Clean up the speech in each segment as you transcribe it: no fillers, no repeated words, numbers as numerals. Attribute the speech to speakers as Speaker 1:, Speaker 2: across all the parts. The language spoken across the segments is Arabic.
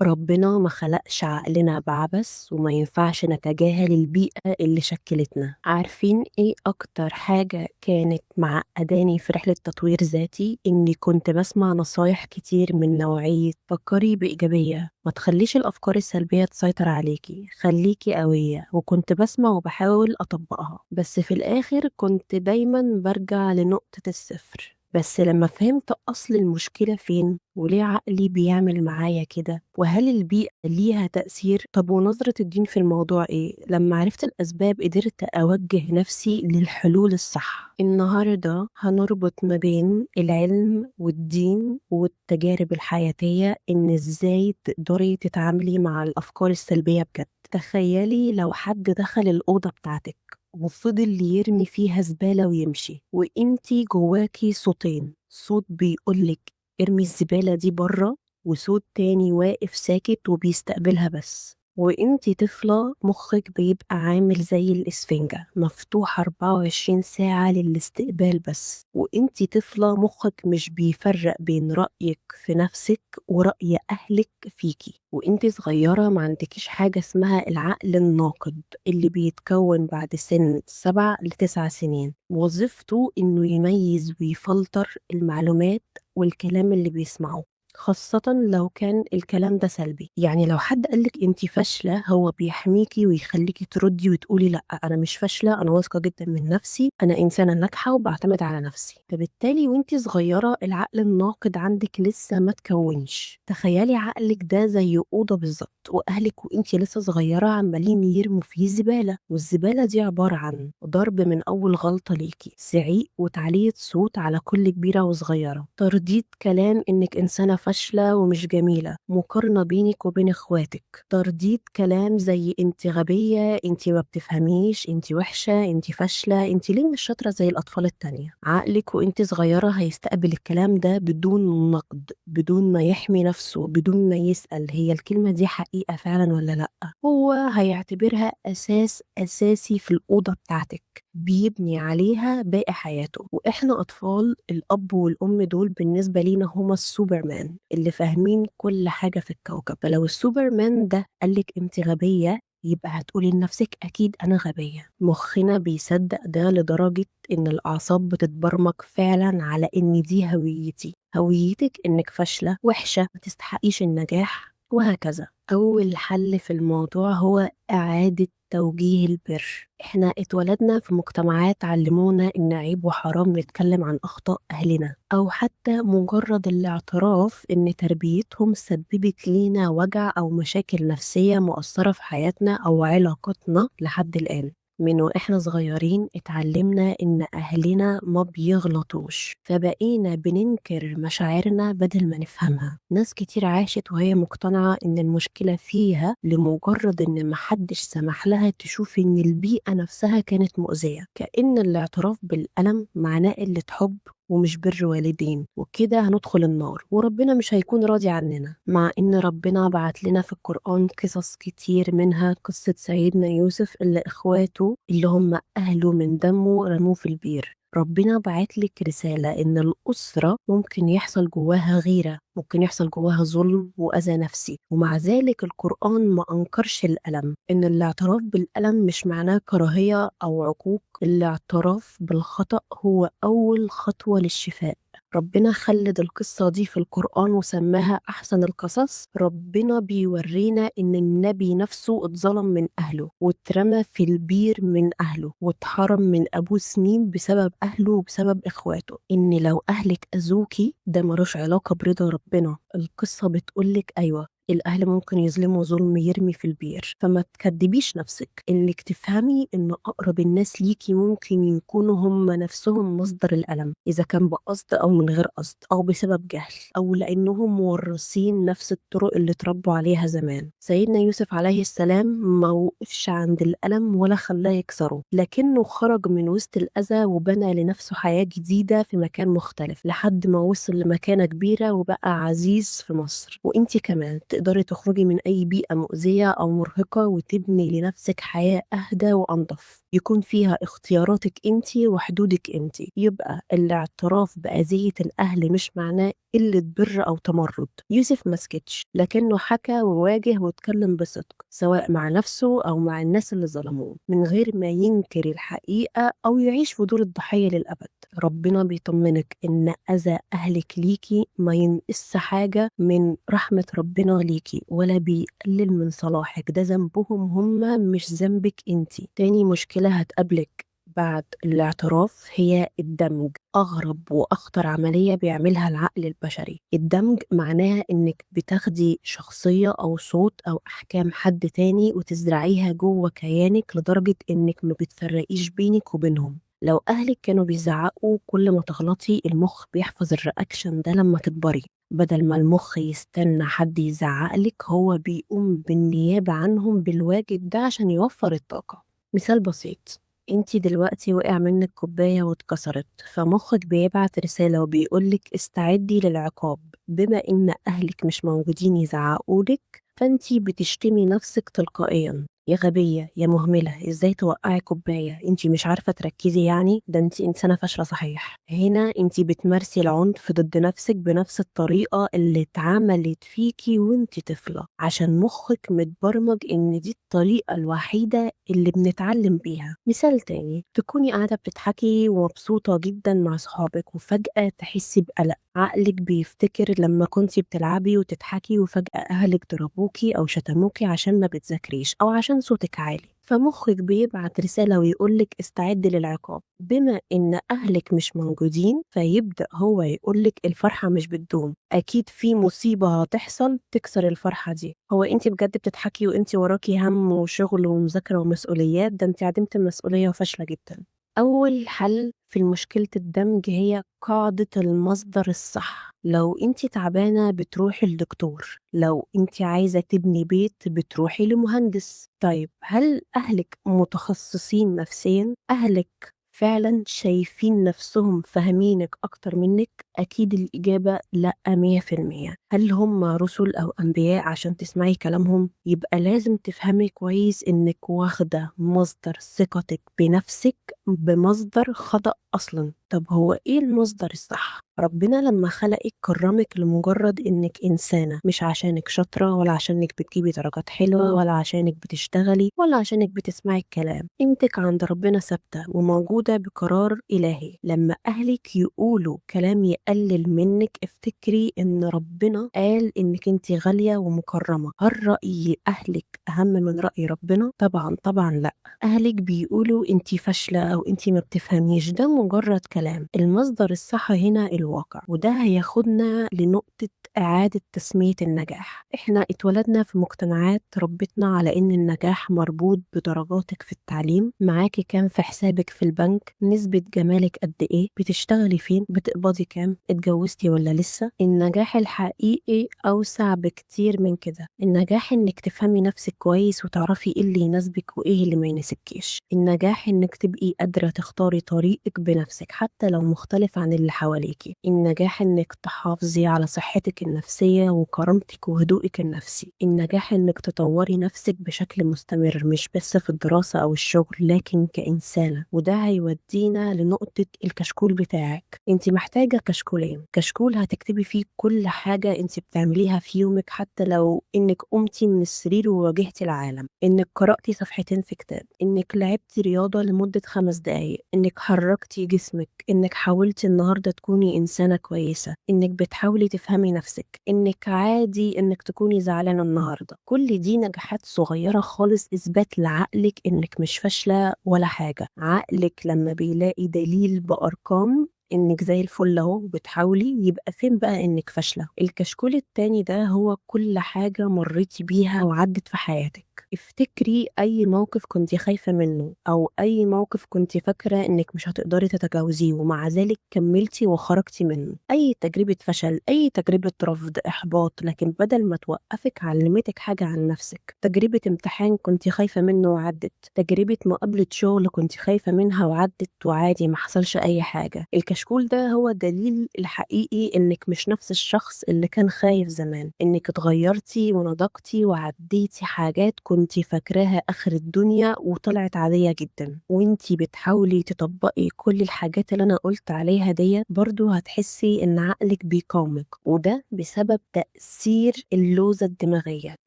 Speaker 1: ربنا ما خلقش عقلنا بعبث وما ينفعش نتجاهل البيئة اللي شكلتنا. عارفين ايه اكتر حاجة كانت معقداني في رحلة تطوير ذاتي؟ اني كنت بسمع نصايح كتير من نوعية فكري بإيجابية، ما تخليش الأفكار السلبية تسيطر عليكي، خليكي قوية. وكنت بسمع وبحاول أطبقها، بس في الآخر كنت دايما برجع لنقطة الصفر. بس لما فهمت أصل المشكلة فين وليه عقلي بيعمل معايا كده وهل البيئة ليها تأثير، طب ونظرة الدين في الموضوع إيه؟ لما عرفت الأسباب قدرت أوجه نفسي للحلول الصح. النهاردة هنربط ما بين العلم والدين والتجارب الحياتية، إن إزاي تقدري تتعاملي مع الأفكار السلبية بجد. تخيلي لو حد دخل الأوضة بتاعتك وفضل يرمي فيها زبالة ويمشي، وانتي جواكي صوتين، صوت بيقولك ارمي الزبالة دي بره، وصوت تاني واقف ساكت وبيستقبلها بس. وانتي طفلة مخك بيبقى عامل زي الإسفنجة مفتوح 24 ساعة للاستقبال بس، وانتي طفلة مخك مش بيفرق بين رأيك في نفسك ورأي أهلك فيكي. وانتي صغيرة ما عندكيش حاجة اسمها العقل الناقد اللي بيتكون بعد سن 7 ل9 سنين، وظيفته إنه يميز ويفلتر المعلومات والكلام اللي بيسمعه، خاصة لو كان الكلام ده سلبي. يعني لو حد قالك انتي فاشلة، هو بيحميكي ويخليكي تردي وتقولي لا، انا مش فاشلة، انا واثقة جدا من نفسي، انا انسانة ناجحة وبعتمد على نفسي. فبالتالي وانتي صغيرة العقل الناقد عندك لسه ما تكونش. تخيلي عقلك ده زي أوضة بالظبط، واهلك وانتي لسه صغيرة عمالين يرموا فيه زبالة، والزبالة دي عبارة عن ضرب من اول غلطة ليكي، زعيق وتعلية صوت على كل كبيرة وصغيرة، ترديد كلام انك انسانة فاشلة ومش جميلة، مقارنة بينك وبين اخواتك، ترديد كلام زي انت غبية، انت ما بتفهميش، انت وحشة، انت فاشلة، انت ليه مش شاطرة زي الاطفال التانية. عقلك وانت صغيرة هيستقبل الكلام ده بدون نقد، بدون ما يحمي نفسه، بدون ما يسأل هي الكلمة دي حقيقة فعلا ولا لأ. هو هيعتبرها أساس أساسي في الأوضة بتاعتك بيبني عليها باقي حياته. وإحنا أطفال، الأب والأم دول بالنسبة لينا هما السوبرمان اللي فاهمين كل حاجة في الكوكب. فلو السوبرمان ده قالك أنت غبية، يبقى هتقولي لنفسك أكيد أنا غبية. مخنا بيصدق ده لدرجة إن الأعصاب بتتبرمج فعلا على إن دي هويتي، هويتك إنك فاشلة وحشة ما تستحقيش النجاح، وهكذا. أول حل في الموضوع هو إعادة توجيه البر. إحنا اتولدنا في مجتمعات علمونا إن عيب وحرام نتكلم عن أخطاء أهلنا، أو حتى مجرد الاعتراف إن تربيتهم سببت لينا وجع أو مشاكل نفسية مؤثرة في حياتنا أو علاقتنا لحد الآن. من وإحنا صغيرين اتعلمنا إن أهلنا ما بيغلطوش، فبقينا بننكر مشاعرنا بدل ما نفهمها. ناس كتير عاشت وهي مقتنعة إن المشكلة فيها لمجرد إن محدش سمح لها تشوف إن البيئة نفسها كانت مؤذية، كأن الاعتراف بالألم معناه قلة حب ومش بر والدين، وكده هندخل النار وربنا مش هيكون راضي عننا. مع ان ربنا بعت لنا في القرآن قصص كتير، منها قصة سيدنا يوسف اللي اخواته اللي هم اهله من دمه رموه في البير. ربنا بعت لك رسالة إن الأسرة ممكن يحصل جواها غيرة، ممكن يحصل جواها ظلم وأذى نفسي، ومع ذلك القرآن ما أنكرش الألم. إن الاعتراف بالألم مش معناه كراهية أو عقوق، الاعتراف بالخطأ هو أول خطوة للشفاء. ربنا خلد القصة دي في القرآن وسماها أحسن القصص. ربنا بيورينا إن النبي نفسه اتظلم من أهله، واترمى في البير من أهله، واتحرم من أبوه سنين بسبب أهله وبسبب إخواته. إن لو أهلك أذوكي ده ملوش علاقة برضا ربنا. القصة بتقولك أيوة، الأهل ممكن يظلموا ظلم يرمي في البير، فما تكدبيش نفسك. إنك تفهمي إن أقرب الناس ليكي ممكن يكونوا هم نفسهم مصدر الألم، إذا كان بقصد أو من غير قصد، أو بسبب جهل، أو لأنهم مورثين نفس الطرق اللي اتربوا عليها زمان. سيدنا يوسف عليه السلام ما وقفش عند الألم ولا خلاه يكسره، لكنه خرج من وسط الأذى وبنى لنفسه حياة جديدة في مكان مختلف لحد ما وصل لمكانة كبيرة وبقى عزيز في مصر. وإنتي كمان تقدري تخرجي من أي بيئة مؤذية أو مرهقة وتبني لنفسك حياة أهدى وأنظف، يكون فيها اختياراتك انتي وحدودك انتي. يبقى الاعتراف بأذية الأهل مش معناه قلة بر أو تمرد. يوسف ما سكتش، لكنه حكى وواجه واتكلم بصدق، سواء مع نفسه أو مع الناس اللي ظلموه، من غير ما ينكر الحقيقة أو يعيش في دور الضحية للأبد. ربنا بيطمنك إن أذى أهلك ليكي ما ينقص حاجة من رحمة ربنا ليكي، ولا بيقلل من صلاحك. ده ذنبهم هم، مش ذنبك انتي. تاني مشكلة هتقابلك بعد الاعتراف هي الدمج. أغرب وأخطر عملية بيعملها العقل البشري. الدمج معناها إنك بتاخدي شخصية أو صوت أو أحكام حد تاني وتزرعيها جوه كيانك لدرجة إنك ما بتفرقيش بينك وبينهم. لو أهلك كانوا بيزعقوا كل ما تغلطي، المخ بيحفظ الرياكشن ده لما تكبري. بدل ما المخ يستنى حد يزعقلك، هو بيقوم بالنيابة عنهم بالواجب ده عشان يوفر الطاقة. مثال بسيط: انتي دلوقتي وقع منك كوباية واتكسرت، فمخك بيبعت رسالة وبيقولك استعدي للعقاب. بما ان اهلك مش موجودين يزعقولك، فانتي بتشتمي نفسك تلقائيا: يا غبية، يا مهملة، ازاي توقعي كوباية؟ انتي مش عارفة تركزي يعني؟ ده انتي انسانة فاشلة صحيح. هنا انتي بتمارسي العنف ضد نفسك بنفس الطريقة اللي اتعملت فيكي وانتي طفلة، عشان مخك متبرمج ان دي الطريقة الوحيدة اللي بنتعلم بيها. مثال تاني: تكوني قاعدة بتضحكي ومبسوطة جدا مع صحابك، وفجأة تحسي بقلق. عقلك بيفتكر لما كنتي بتلعبي وتضحكي وفجأة أهلك ضربوكي أو شتموكي عشان ما بتذاكريش أو عشان صوتك عالي، فمخك بيبعت رسالة ويقولك استعد للعقاب. بما إن أهلك مش موجودين، فيبدأ هو يقولك الفرحة مش بتدوم، أكيد في مصيبة هتحصل تكسر الفرحة دي. هو أنت بجد بتضحكي وأنت وراكي هم وشغل ومذاكرة ومسؤوليات؟ ده أنت عديمة المسؤولية وفاشلة جدا. أول حل في مشكلة الدمج هي قاعدة المصدر الصح. لو انت تعبانة بتروحي للدكتور، لو انت عايزة تبني بيت بتروحي لمهندس. طيب، هل أهلك متخصصين نفسيا؟ أهلك فعلا شايفين نفسهم فاهمينك أكتر منك؟ أكيد الإجابة لأ، 100%. هل هم رسل أو أنبياء عشان تسمعي كلامهم؟ يبقى لازم تفهمي كويس إنك واخدة مصدر ثقتك بنفسك بمصدر خطأ أصلا. طب هو إيه المصدر الصح؟ ربنا لما خلقك كرمك لمجرد إنك إنسانة، مش عشانك شاطرة، ولا عشانك بتجيبي درجات حلوة، ولا عشانك بتشتغلي، ولا عشانك بتسمعي الكلام. قيمتك عند ربنا ثابتة وموجودة بقرار إلهي. لما أهلك يقولوا كلام يقلل منك، افتكري إن ربنا قال إنك انت غالية ومكرمة. هل رأي أهلك أهم من رأي ربنا؟ طبعا طبعا لأ. أهلك بيقولوا انتي فاشلة أو انتي ما بتفهميش، ده مجرد كلام. المصدر الصح هنا الواقع، وده هياخدنا لنقطة إعادة تسمية النجاح. احنا اتولدنا في مجتمعات ربتنا على إن النجاح مربوط بدرجاتك في التعليم، معاكي كام في حسابك في البنك، نسبة جمالك قد إيه، بتشتغلي فين، بتقبضي كام، اتجوزتي ولا لسه. النجاح الحقيقي أوسع بكتير من كده. النجاح إنك تفهمي نفسك كويس وتعرفي إيه اللي يناسبك وإيه اللي ما يناسبكيش. النجاح إنك تبقي قادرة تختاري طريقك بنفسك حتى لو مختلف عن اللي حواليكي. النجاح إنك تحافظي على صحتك النفسية وكرامتك وهدوءك النفسي. النجاح إنك تطوري نفسك بشكل مستمر، مش بس في الدراسة أو الشغل، لكن كإنسانة. وده هيودينا لنقطة الكشكول بتاعك. انت محتاجة كشكولين: كشكول هتكتبي فيه كل حاجة انت بتعمليها في يومك، حتى لو انك قمتي من السرير وواجهتي العالم، انك قرأتي صفحتين في كتاب، انك لعبتي رياضة لمدة 5 دقايق، انك حركتي جسمك، انك حاولتي النهاردة تكوني انسانة كويسة، انك بتحاولي تفهمي نفسك، انك عادي انك تكوني زعلانة النهاردة. كل دي نجاحات صغيرة خالص، اثبات لعقلك انك مش فاشلة ولا حاجة. عقلك لما بيلاقي دليل بأرقام انك زي الفل اهو بتحاولي، يبقى فين بقى انك فاشله؟ الكشكول التاني ده هو كل حاجه مريتي بيها وعدت في حياتك. افتكري اي موقف كنت خايفه منه، او اي موقف كنت فاكره انك مش هتقدري تتجاوزيه ومع ذلك كملتي وخرجتي منه. اي تجربه فشل، اي تجربه رفض، احباط، لكن بدل ما توقفك علمتك حاجه عن نفسك. تجربه امتحان كنت خايفه منه وعدت، تجربه مقابله شغل كنت خايفه منها وعدت وعادي ما حصلش اي حاجه. الكشكول ده هو الدليل الحقيقي انك مش نفس الشخص اللي كان خايف زمان، انك اتغيرتي ونضجتي وعديتي حاجات كنتِ فاكراها آخر الدنيا وطلعت عادية جدًا، وأنتِ بتحاولي تطبّقي كل الحاجات اللي أنا قُلت عليها ديّة، برضه هتحسّي إن عقلِك بيقاومِك، وده بسبب تأثير اللوزة الدماغية.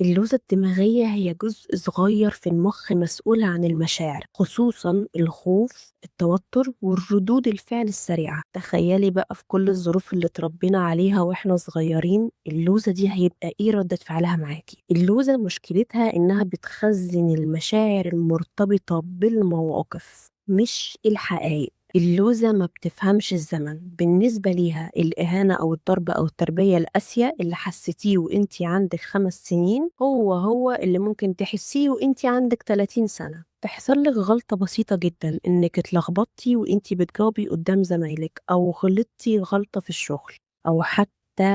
Speaker 1: اللوزة الدماغية هي جزء صغير في المخ مسؤول عن المشاعر، خصوصًا الخوف، التوتر، والردود الفعل السريعة. تخيّلي بقى في كل الظروف اللي اتربينا عليها وإحنا صغيرين، اللوزة دي هيبقى إيه ردة فعلها معاكِ؟ اللوزة مشكلتها إنها بتخزّن المشاعر المرتبطة بالمواقف مش الحقايق. اللوزة ما بتفهمش الزمن، بالنسبة ليها الإهانة أو الضرب أو التربية القاسية اللي حسيتيه وأنتِ عندِك 5 سنين هو اللي ممكن تحسيه وأنتِ عندِك 30 سنة. تحصل لِك غلطة بسيطة جدًا إنِك اتلخبطتِ وأنتِ بتجاوبي قدّام زمايلِك، أو غلطتِ غلطة في الشغل، أو حتى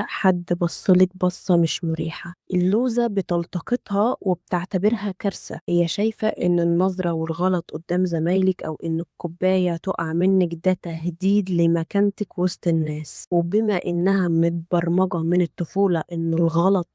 Speaker 1: حد بص لِك بصّة مش مريحة، اللوزة بتلتقطها وبتعتبرها كارثة. هي شايفة إن النظرة والغلط قدّام زمايلِك أو إن الكوباية تُقع منِّك ده تهديد لمكانتِك وسط الناس، وبما إنها متبرمجة من الطفولة إن الغلط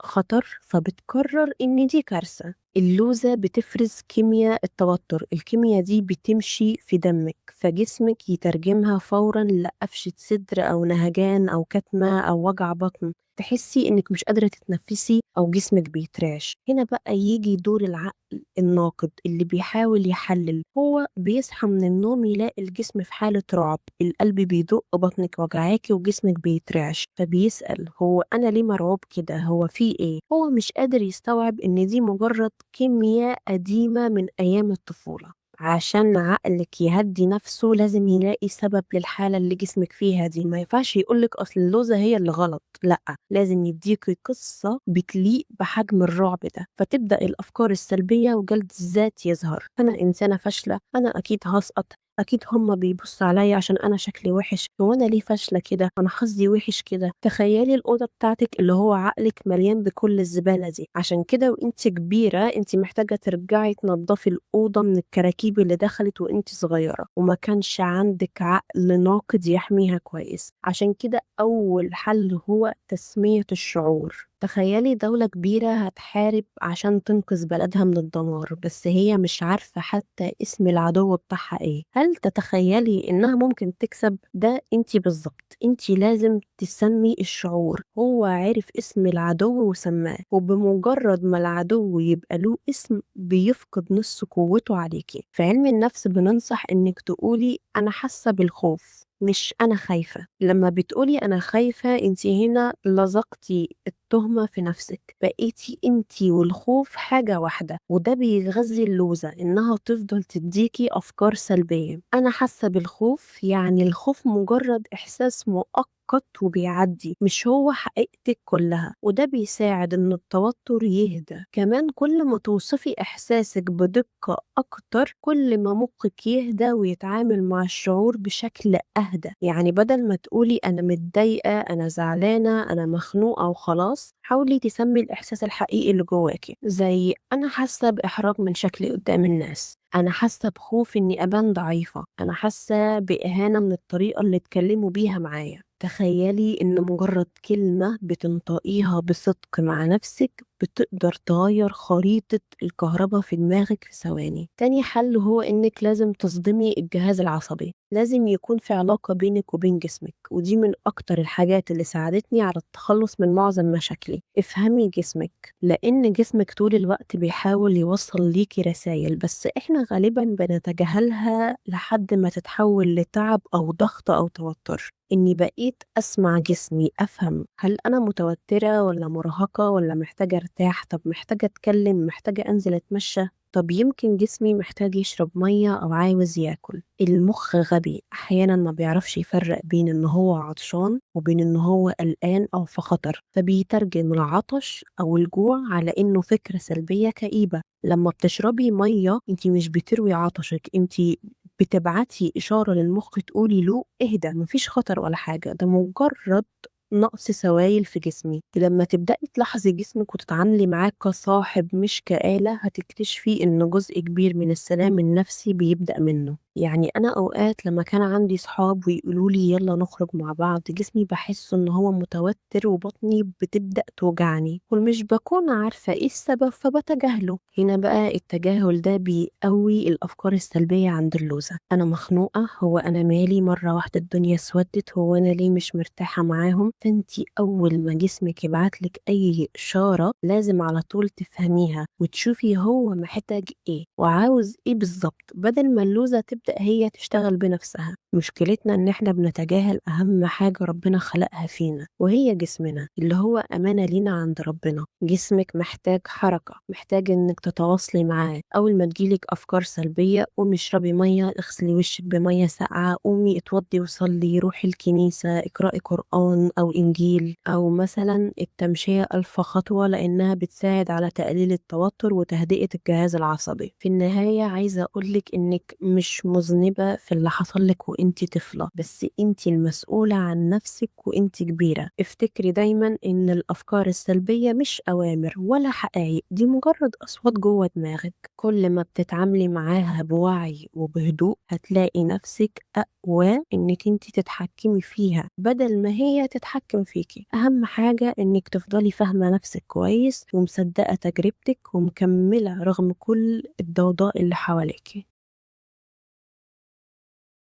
Speaker 1: خطر، فبتقرر إن دي كارثة. اللوزة بتفرز كيميا التوتر، الكيميا دي بتمشي في دمك فجسمك يترجمها فورا لقفشة صدر أو نهجان أو كتمة أو وجع بطن، تحسي إنك مش قادرة تتنفسي أو جسمك بيترعش. هنا بقى يجي دور العقل الناقد اللي بيحاول يحلل. هو بيصحى من النوم يلاقي الجسم في حالة رعب، القلب بيدق، بطنك وجعاكي وجسمك بيترعش، فبيسأل هو أنا ليه مرعوب كده؟ هو في إيه؟ هو مش قادر يستوعب إن دي مجرد كيمياء قديمة من أيام الطفولة. عشان عقلك يهدي نفسه لازم يلاقي سبب للحالة اللي جسمك فيها دي. ما ينفعش يقولك أصل اللوزة هي اللي غلط، لأ، لازم يديكي قصة بتليق بحجم الرعب ده. فتبدأ الأفكار السلبية وجلد الذات يظهر، أنا إنسانة فاشلة، أنا أكيد هسقط، أكيد هما بيبصوا عليا عشان أنا شكلي وحش، هو أنا ليه فاشلة كده، أنا حظي وحش كده. تخيلي الأوضة بتاعتك اللي هو عقلك مليان بكل الزبالة دي. عشان كده وانت كبيرة انت محتاجة ترجعي تنظفي الأوضة من الكراكيب اللي دخلت وانت صغيرة وما كانش عندك عقل ناقد يحميها كويس. عشان كده أول حل هو تسمية الشعور. تخيلي دولة كبيرة هتحارب عشان تنقذ بلدها من الدمار، بس هي مش عارفة حتى اسم العدو بتاعها ايه. هل تتخيلي انها ممكن تكسب؟ ده انتي بالظبط، انتي لازم تسمي الشعور. هو عرف اسم العدو وسماه، وبمجرد ما العدو يبقى له اسم بيفقد نص قوته عليكي. في علم النفس بننصح انك تقولي انا حاسة بالخوف مش أنا خايفة. لما بتقولي أنا خايفة انتي هنا لزقتي التهمة في نفسك، بقيتي انتي والخوف حاجة واحدة، وده بيغذي اللوزة إنها تفضل تديكي أفكار سلبية. أنا حاسة بالخوف يعني الخوف مجرد إحساس مؤقت وبيعدي، مش هو حقيقتك كلها، وده بيساعد إن التوتر يهدى. كمان كل ما توصفي إحساسك بدقة أكتر كل ما مخك يهدى ويتعامل مع الشعور بشكل أهدى. يعني بدل ما تقولي أنا متضايقة، أنا زعلانة، أنا مخنوقة وخلاص، حاولي تسمي الإحساس الحقيقي اللي جواكي، زي أنا حاسة بإحراج من شكلي قدام الناس، أنا حاسة بخوف إني أبان ضعيفة، أنا حاسة بإهانة من الطريقة اللي اتكلموا بيها معايا. تخيلي إن مجرد كلمة بتنطقيها بصدق مع نفسك بتقدر تغير خريطة الكهرباء في دماغك في ثواني. تاني حل هو إنك لازم تصدمي الجهاز العصبي، لازم يكون في علاقة بينك وبين جسمك، ودي من أكتر الحاجات اللي ساعدتني على التخلص من معظم مشاكلي. افهمي جسمك، لأن جسمك طول الوقت بيحاول يوصل ليكي رسائل، بس إحنا غالبا بنتجاهلها لحد ما تتحول لتعب أو ضغط أو توتر. إني بقيت أسمع جسمي، أفهم هل أنا متوترة ولا مرهقة ولا محتاجة أرتاح، طب محتاجة أتكلم، محتاجة أنزل أتمشى، طب يمكن جسمي محتاج يشرب مية أو عاوز ياكل. المخ غبي أحيانا ما بيعرفش يفرق بين إن هو عطشان وبين إن هو قلقان أو في خطر، فبيترجم العطش أو الجوع على إنه فكرة سلبية كئيبة. لما بتشربي مية انتي مش بتروي عطشك، انتي بتبعتي إشارة للمخ تقولي له اهدى، مفيش خطر ولا حاجة، ده مجرد نقص سوائل في جسمي. لما تبدأي تلاحظي جسمك وتتعاملي معاه كصاحب مش كآلة هتكتشفي إن جزء كبير من السلام النفسي بيبدأ منه. يعني أنا أوقات لما كان عندي صحاب ويقولولي يلا نخرج مع بعض، جسمي بحس إن هو متوتر وبطني بتبدأ توجعني ومش بكون عارفة إيه السبب فبتجاهله. هنا بقى التجاهل ده بيقوي الأفكار السلبية عند اللوزة. أنا مخنوقة، هو أنا مالي، مرة واحدة الدنيا اسودت، هو أنا ليه مش مرتاحة معاهم؟ فانتي أول ما جسمك يبعتلك أي إشارة لازم على طول تفهميها وتشوفي هو محتاج إيه وعاوز إيه بالظبط، بدل ما اللوزة تبدأ هي تشتغل بنفسها. مشكلتنا إن إحنا بنتجاهل أهم حاجة ربنا خلقها فينا، وهي جسمنا اللي هو أمانة لينا عند ربنا. جسمك محتاج حركة، محتاج إنك تتواصلي معاه. أول ما تجيلك أفكار سلبية قومي اشربي مية، اغسلي وشك بمية ساقعة، قومي اتوضي وصلي، روحي الكنيسة، اقرأي قرآن أو إنجيل، أو مثلا التمشية 1000 خطوة لأنها بتساعد على تقليل التوتر وتهدئة الجهاز العصبي. في النهاية عايزة أقولك إنك مش مذنبة في اللي حصلك وإنتي طفلة، بس إنتي المسؤولة عن نفسك وإنتي كبيرة. افتكري دايما إن الأفكار السلبية مش أوامر ولا حقائق، دي مجرد أصوات جوه دماغك. كل ما بتتعاملي معاها بوعي وبهدوء هتلاقي نفسك أقوى إنك انتي تتحكمي فيها بدل ما هي تتحكم فيكي. أهم حاجة إنك تفضلي فاهمة نفسك كويس ومصدقة تجربتك ومكملة رغم كل الضوضاء اللي حواليكي.